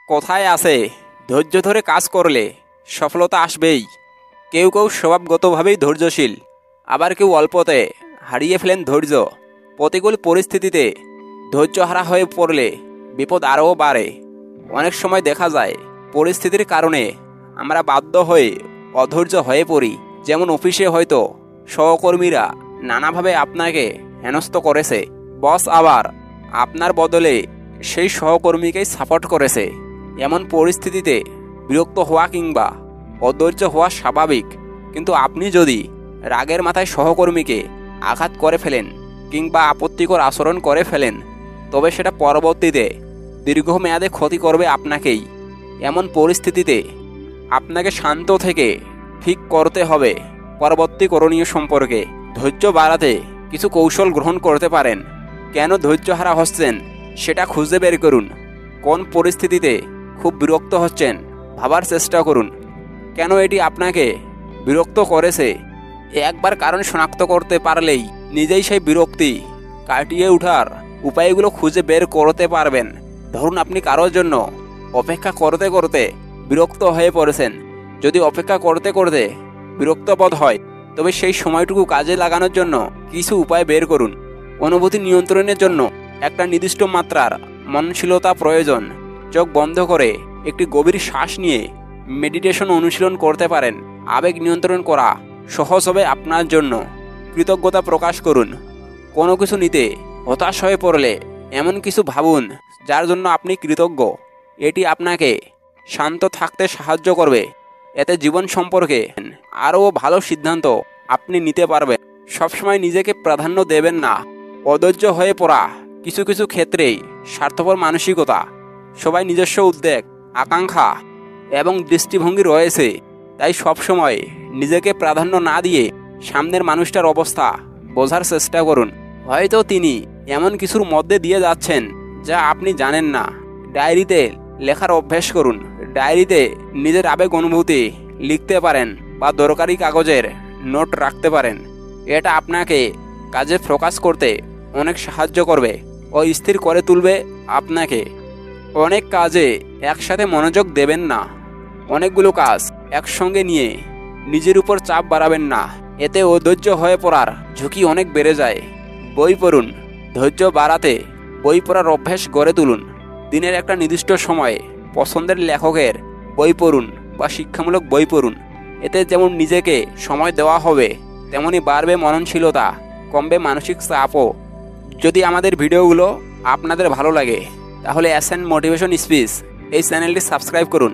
কোথায় আছে ধৈর্য ধরে কাজ করলে সফলতা আসবেই। কেউ কেউ স্বভাবগতভাবেই ধৈর্যশীল, আবার কেউ অল্পতে হারিয়ে ফেলেন ধৈর্য। প্রতিকূল পরিস্থিতিতে ধৈর্যহারা হয়ে পড়লে বিপদ আরও বাড়ে। অনেক সময় দেখা যায় পরিস্থিতির কারণে আমরা বাধ্য হয়ে অধৈর্য হয়ে পড়ি। যেমন অফিসে হয়তো সহকর্মীরা নানাভাবে আপনাকে হেনস্থ করেছে, বস আবার আপনার বদলে সেই সহকর্মীকেই সাপোর্ট করেছে। এমন পরিস্থিতিতে বিরক্ত হওয়া কিংবা অধৈর্য হওয়া স্বাভাবিক, কিন্তু আপনি যদি রাগের মাথায় সহকর্মীকে আঘাত করে ফেলেন কিংবা আপত্তিকর আচরণ করে ফেলেন, তবে সেটা পরবর্তীতে দীর্ঘমেয়াদে ক্ষতি করবে আপনাকেই। এমন পরিস্থিতিতে আপনাকে শান্ত থেকে ঠিক করতে হবে পরবর্তী করণীয় সম্পর্কে। ধৈর্য বাড়াতে কিছু কৌশল গ্রহণ করতে পারেন। কেন ধৈর্যহারা হচ্ছেন সেটা খুঁজে বের করুন। কোন পরিস্থিতিতে খুব বিরক্ত হচ্ছেন ভাবার চেষ্টা করুন। কেন এটি আপনাকে বিরক্ত করেছে একবার কারণ শনাক্ত করতে পারলেই নিজেই সেই বিরক্তি কাটিয়ে ওঠার উপায়গুলো খুঁজে বের করতে পারবেন। ধরুন আপনি কারোর জন্য অপেক্ষা করতে করতে বিরক্ত হয়ে পড়েছেন। যদি অপেক্ষা করতে করতে বিরক্ত বোধ হয়, তবে সেই সময়টুকু কাজে লাগানোর জন্য কিছু উপায় বের করুন। অনুভূতি নিয়ন্ত্রণের জন্য একটা নির্দিষ্ট মাত্রার মননশীলতা প্রয়োজন। চোখ বন্ধ করে একটি গভীর শ্বাস নিয়ে মেডিটেশন অনুশীলন করতে পারেন। আবেগ নিয়ন্ত্রণ করা সহজ হবে আপনার জন্য। কৃতজ্ঞতা প্রকাশ করুন। কোনো কিছু নিতে হতাশ হয়ে পড়লে এমন কিছু ভাবুন যার জন্য আপনি কৃতজ্ঞ। এটি আপনাকে শান্ত থাকতে সাহায্য করবে। এতে জীবন সম্পর্কে আরও ভালো সিদ্ধান্ত আপনি নিতে পারবেন। সবসময় নিজেকে প্রাধান্য দেবেন না। অধৈর্য হয়ে পড়া কিছু কিছু ক্ষেত্রেই স্বার্থপর মানসিকতা। সবাই নিজস্ব উদ্বেগ, আকাঙ্ক্ষা এবং দৃষ্টিভঙ্গি রয়েছে, তাই সবসময় নিজেকে প্রাধান্য না দিয়ে সামনের মানুষটার অবস্থা বোঝার চেষ্টা করুন। হয়তো তিনি এমন কিছুর মধ্যে দিয়ে যাচ্ছেন যা আপনি জানেন না। ডায়েরিতে লেখার অভ্যাস করুন। ডায়েরিতে নিজের আবেগ অনুভূতি লিখতে পারেন বা দরকারি কাগজের নোট রাখতে পারেন। এটা আপনাকে কাজে ফোকাস করতে অনেক সাহায্য করবে ও স্থির করে তুলবে আপনাকে। অনেক কাজে একসাথে মনোযোগ দেবেন না। অনেকগুলো কাজ একসঙ্গে নিয়ে নিজের উপর চাপ বাড়াবেন না। এতে অধৈর্য হয়ে পড়ার ঝুঁকি অনেক বেড়ে যায়। বই পড়ুন। ধৈর্য বাড়াতে বই পড়ার অভ্যাস গড়ে তুলুন। দিনের একটা নির্দিষ্ট সময়ে পছন্দের লেখকের বই পড়ুন বা শিক্ষামূলক বই পড়ুন। এতে যেমন নিজেকে সময় দেওয়া হবে, তেমনি বাড়বে মননশীলতা, কমবে মানসিক চাপও। যদি আমাদের ভিডিওগুলো আপনাদের ভালো লাগে, তাহলে অ্যাসেন্ট মোটিভেশন স্পিচ এই চ্যানেলটি সাবস্ক্রাইব করুন।